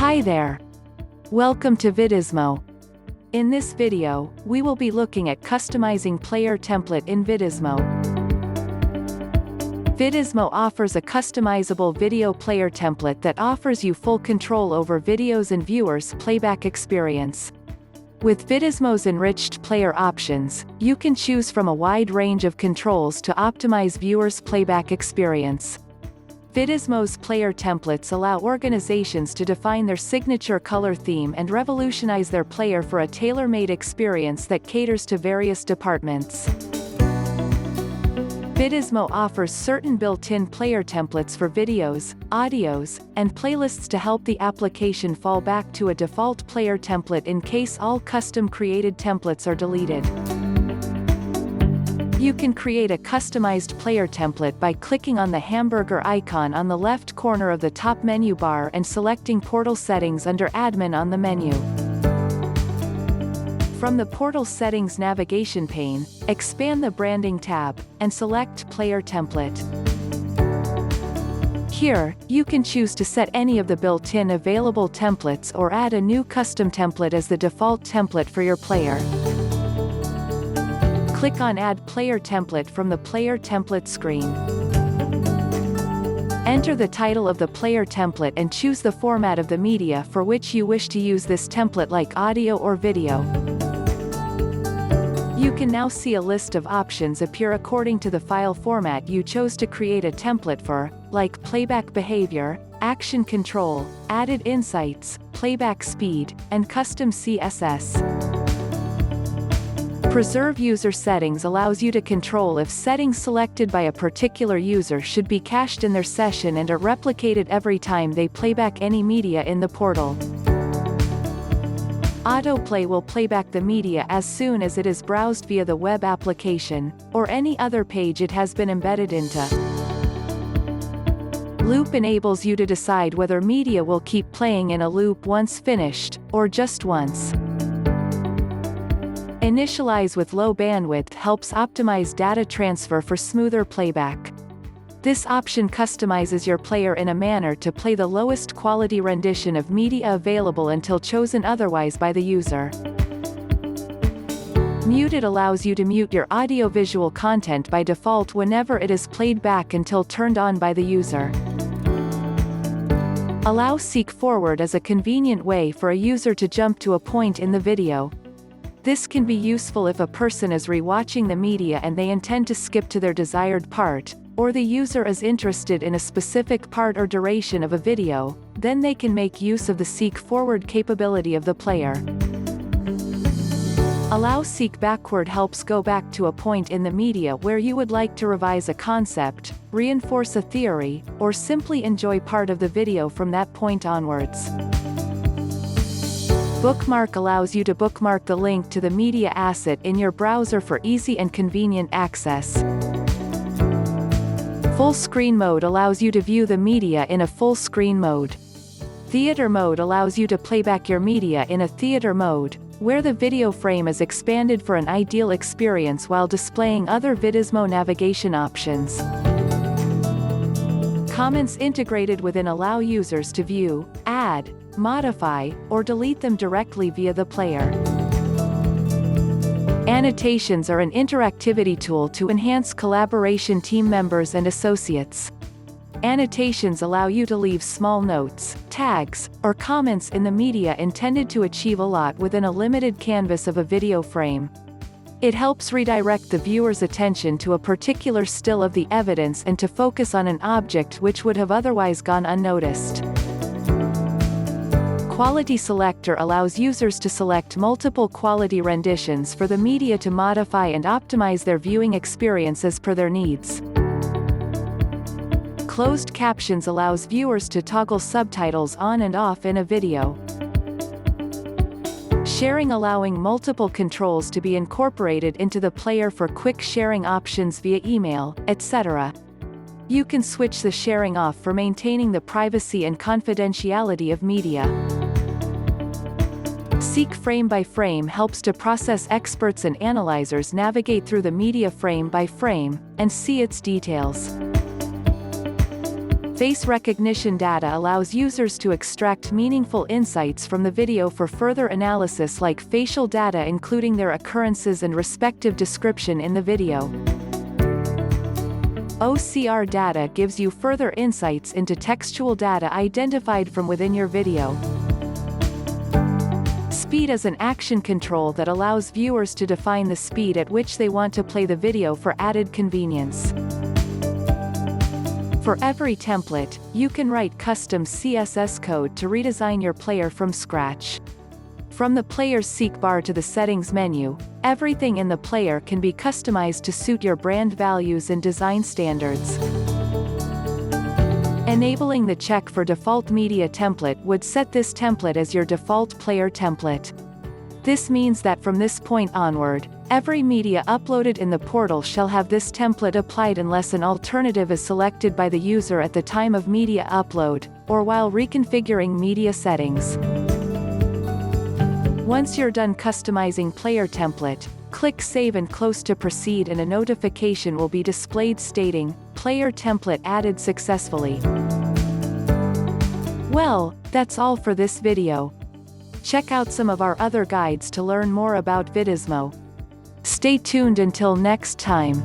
Hi there. Welcome to VIDIZMO. In this video, we will be looking at customizing player template in VIDIZMO. VIDIZMO offers a customizable video player template that offers you full control over videos and viewers' playback experience. With VIDIZMO's enriched player options, you can choose from a wide range of controls to optimize viewers' playback experience. VIDIZMO's player templates allow organizations to define their signature color theme and revolutionize their player for a tailor-made experience that caters to various departments. VIDIZMO offers certain built-in player templates for videos, audios, and playlists to help the application fall back to a default player template in case all custom-created templates are deleted. You can create a customized player template by clicking on the hamburger icon on the left corner of the top menu bar and selecting Portal Settings under Admin on the menu. From the Portal Settings navigation pane, expand the Branding tab, and select Player Template. Here, you can choose to set any of the built-in available templates or add a new custom template as the default template for your player. Click on Add Player Template from the Player Template screen. Enter the title of the player template and choose the format of the media for which you wish to use this template, like audio or video. You can now see a list of options appear according to the file format you chose to create a template for, like playback behavior, action control, added insights, playback speed, and custom CSS. Preserve User Settings allows you to control if settings selected by a particular user should be cached in their session and are replicated every time they playback any media in the portal. Autoplay will playback the media as soon as it is browsed via the web application, or any other page it has been embedded into. Loop enables you to decide whether media will keep playing in a loop once finished, or just once. Initialize with low bandwidth helps optimize data transfer for smoother playback. This option customizes your player in a manner to play the lowest quality rendition of media available until chosen otherwise by the user. Muted allows you to mute your audiovisual content by default whenever it is played back until turned on by the user. Allow Seek Forward as a convenient way for a user to jump to a point in the video. This can be useful if a person is rewatching the media and they intend to skip to their desired part, or the user is interested in a specific part or duration of a video, then they can make use of the Seek Forward capability of the player. Allow Seek Backward helps go back to a point in the media where you would like to revise a concept, reinforce a theory, or simply enjoy part of the video from that point onwards. Bookmark allows you to bookmark the link to the media asset in your browser for easy and convenient access. Full screen mode allows you to view the media in a full screen mode. Theater mode allows you to playback your media in a theater mode, where the video frame is expanded for an ideal experience while displaying other VIDIZMO navigation options. Comments integrated within allow users to view, add, modify, or delete them directly via the player. Annotations are an interactivity tool to enhance collaboration team members and associates. Annotations allow you to leave small notes, tags, or comments in the media intended to achieve a lot within a limited canvas of a video frame. It helps redirect the viewer's attention to a particular still of the evidence and to focus on an object which would have otherwise gone unnoticed. Quality Selector allows users to select multiple quality renditions for the media to modify and optimize their viewing experience as per their needs. Closed Captions allows viewers to toggle subtitles on and off in a video. Sharing allowing multiple controls to be incorporated into the player for quick sharing options via email, etc. You can switch the sharing off for maintaining the privacy and confidentiality of media. Seek Frame by Frame helps to process experts and analyzers navigate through the media frame by frame, and see its details. Face recognition data allows users to extract meaningful insights from the video for further analysis, like facial data including their occurrences and respective description in the video. OCR data gives you further insights into textual data identified from within your video. Speed is an action control that allows viewers to define the speed at which they want to play the video for added convenience. For every template, you can write custom CSS code to redesign your player from scratch. From the player's seek bar to the settings menu, everything in the player can be customized to suit your brand values and design standards. Enabling the check for default media template would set this template as your default player template. This means that from this point onward, every media uploaded in the portal shall have this template applied unless an alternative is selected by the user at the time of media upload, or while reconfiguring media settings. Once you're done customizing player template, click Save and Close to proceed, and a notification will be displayed stating, "Player template added successfully." Well, that's all for this video. Check out some of our other guides to learn more about VIDIZMO. Stay tuned until next time.